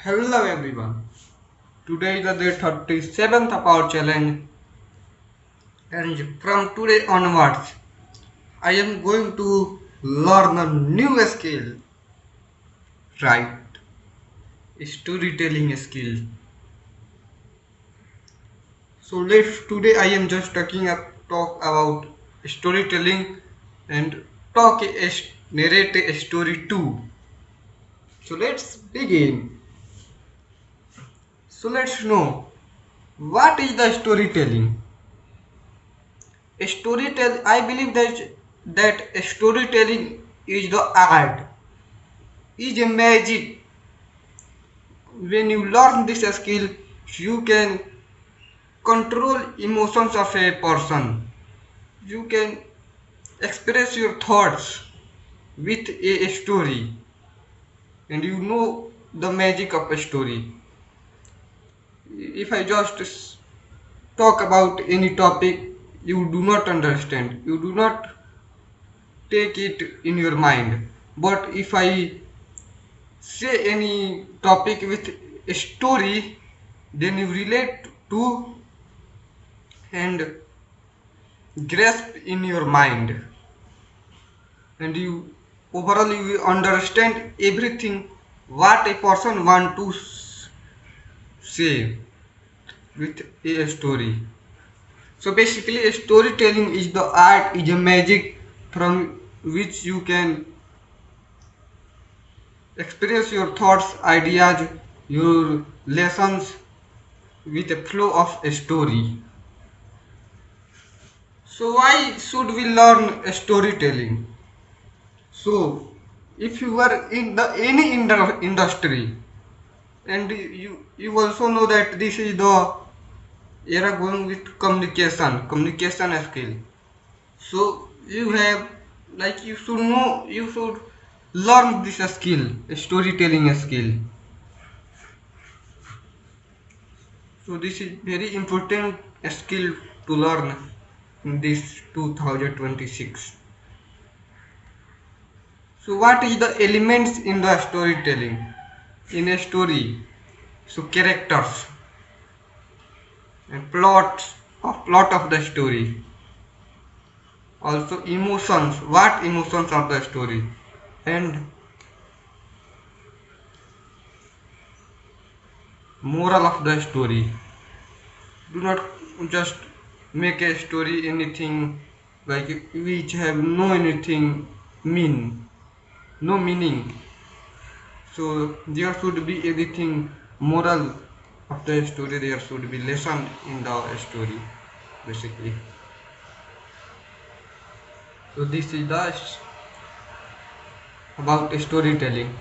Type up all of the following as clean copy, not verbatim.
Hello everyone. Today is the day 37th of our challenge, and from today onwards I am going to learn a new skill, right? Storytelling skill. So let's today I am just talk about storytelling and narrate a story too. So let's begin. So let's know what is the storytelling. I believe that storytelling is the art, is a magic. When you learn this skill, you can control emotions of a person. You can express your thoughts with a story, and you know the magic of a story. If I just talk about any topic you do not understand, you do not take it in your mind. But if I say any topic with a story, then you relate to and grasp in your mind, and you overall you will understand everything what a person want to say with a story. So basically a storytelling is the art, is a magic from which you can express your thoughts, ideas, your lessons with a flow of a story. So why should we learn storytelling? So if you are in the any industry, and you also know that this is the era going with communication skill. So you have, like, you should know, you should learn this skill, storytelling skill. So this is very important skill to learn in this 2026. So what is the elements in the storytelling? In a story, so characters and plot of the story. Also emotions, what emotions of the story, and moral of the story. Do not just make a story anything like which have no anything no meaning. So there should be anything moral of the story, there should be lesson in the story basically. So this is the about storytelling.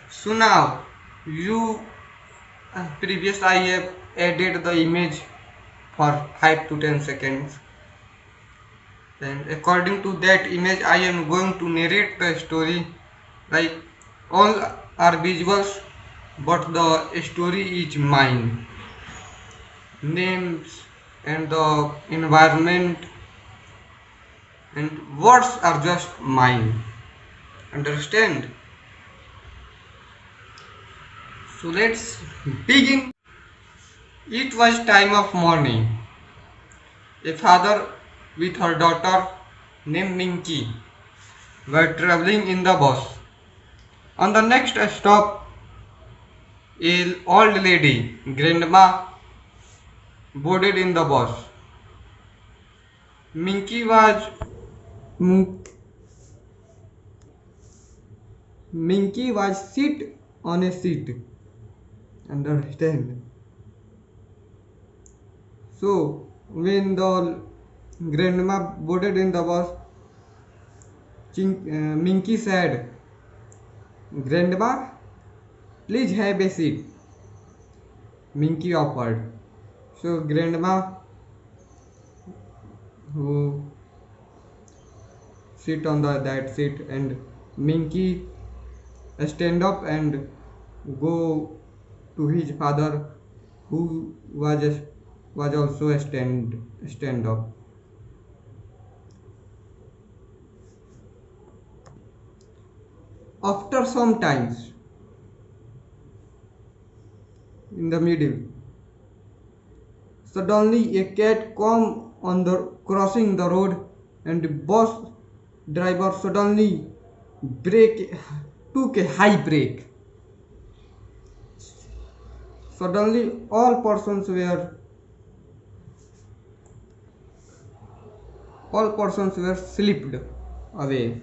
So now you previous I have added the image for 5 to 10 seconds, and according to that image I am going to narrate the story. Like, all are visuals but the story is mine. Names and the environment and words are just mine. Understand? So let's begin. It was time of morning. A father with her daughter named Minky were traveling in the bus. On the next stop, an old lady, grandma, boarded in the bus. Minky was Minky was sit on a seat. Understand? So when the grandma boarded in the bus, Minky said, "Grandma, please have a seat." Minky offered. So grandma, who sit on that seat, and Minky stand up and go to his father, who was also stand up. After some times, in the middle, suddenly a cat come on the crossing the road, and the bus driver suddenly brake took a high brake. Suddenly all persons were slipped away.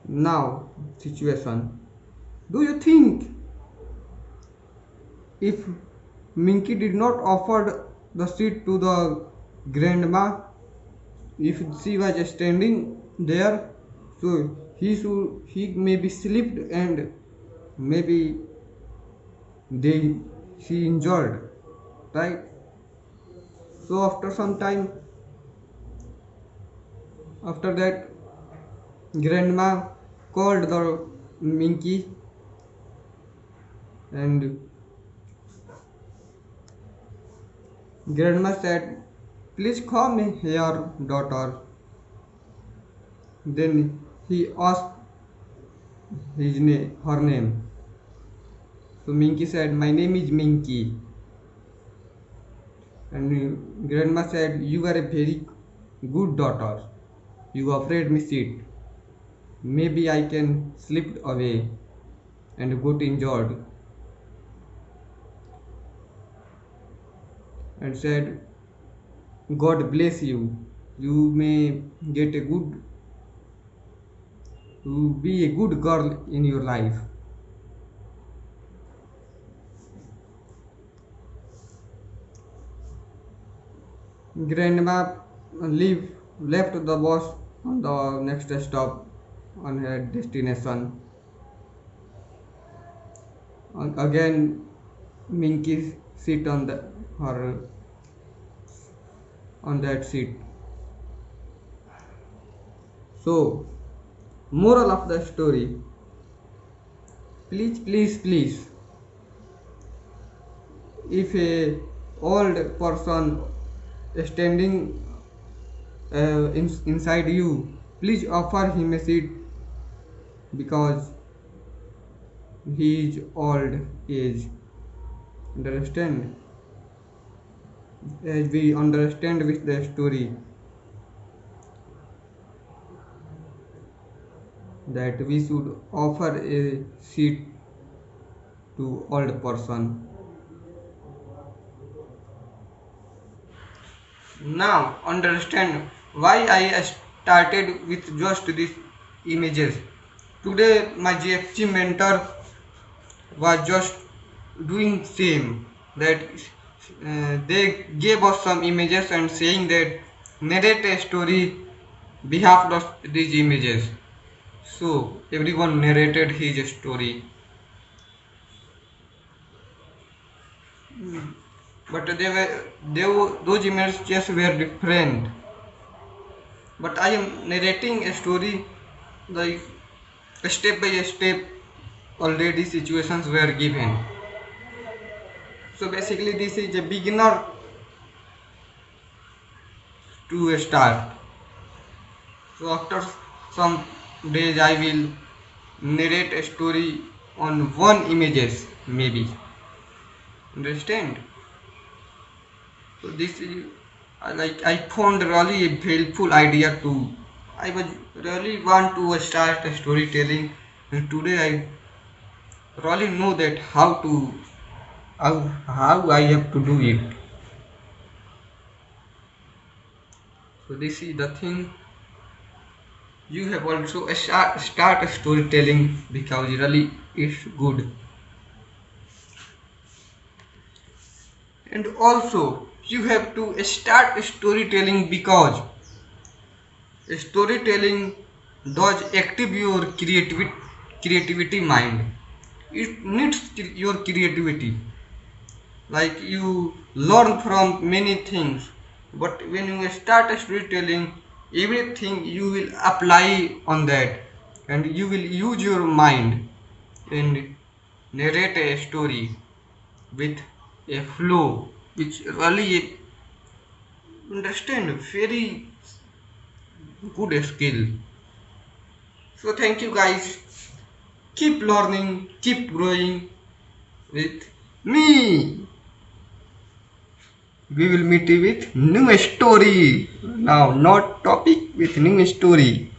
Now situation. Do you think if Minky did not offer the seat to the grandma, if she was standing there, so he maybe slipped and maybe they she injured, right? So after some time, after that, grandma called the Minky and grandma said, "Please come here, daughter." Then he asked her name. So Minky said, "My name is Minky." And grandma said, "You are a very good daughter. You offered me seat. Maybe I can slip away and got injured." And said, "God bless you. You may get a good, you be a good girl in your life." Grandma left the bus on the next stop on her destination. And again, Minky sit her on that seat. So, moral of the story: please, please, please, if a old person standing inside you, please offer him a seat because he is old age. Understand? As we understand with the story that we should offer a seat to old person. Now understand why I started with just these images. Today my GFG mentor was just doing same, that they gave us some images and saying that narrate a story behalf of these images. So everyone narrated his story. But those images were different. But I am narrating a story like step by step. Already situations were given. So basically, this is a beginner to start. So after some days, I will narrate a story on one images maybe. Understand? So this is I found really a helpful idea too. I was really want to start a storytelling, and today I really know that how I have to do it. So this is the thing. You have also start storytelling because really it's good. And also you have to start storytelling because storytelling does active your creativity mind. It needs your creativity. Like you learn from many things, but when you start storytelling, everything you will apply on that, and you will use your mind and narrate a story with a flow which really understand very good skill. So thank you guys. Keep learning, keep growing with me. We will meet you with new story. Now, not topic, with new story.